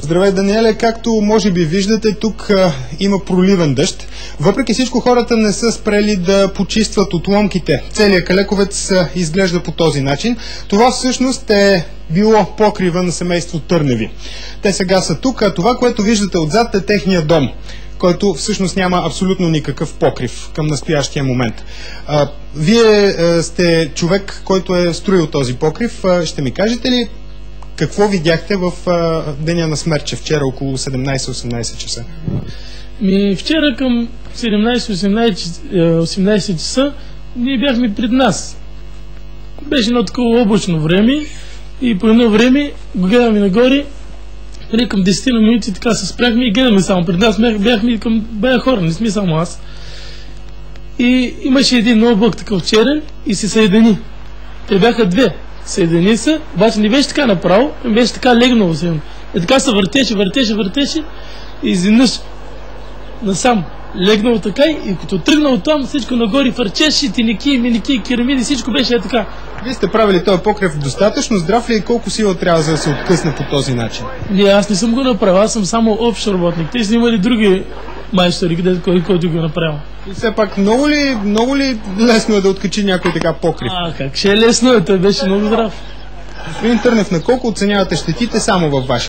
Здравей, Даниеле, както може би виждате, тук има проливен дъжд. Въпреки всичко хората не са спрели да почистват отломките. Целият Калековец изглежда по този начин. Това всъщност е било покрива на семейство Търневи. Те сега са тук, а това, което виждате отзад, е техния дом, който всъщност няма абсолютно никакъв покрив към настоящия момент. Вие сте човек, който е строил този покрив. Ще ми кажете ли какво видяхте в деня на смърт, вчера около 17-18 часа? Вчера към 17-18 часа ние бяхме пред нас. Беше едно такова облачно време и по едно време го гледаме нагоре, към 10 на минути така се спряхме и гледаме само пред нас. Бяхме към бая хора, не сме само аз. И имаше един облак такъв черен и се съедини. Те бяха две. Съедини се, обаче не беше така направо, беше така легнало се. И така се въртеше и изведнъж насам легнало така и като тръгнал там, всичко нагоре фърчеше, тиники, миники, керамиди, всичко беше така. Вие сте правили този покрив достатъчно здрав ли и колко сила трябва да се откъсне по този начин? Не, аз не съм го направил, аз съм само общ работник. Те са имали други майстори, който го направил. И все пак много ли лесно е да откачи някой така покрив? Как ще е лесно, той беше много здрав. Господин Търнев, на колко оценявате щетите само във вашия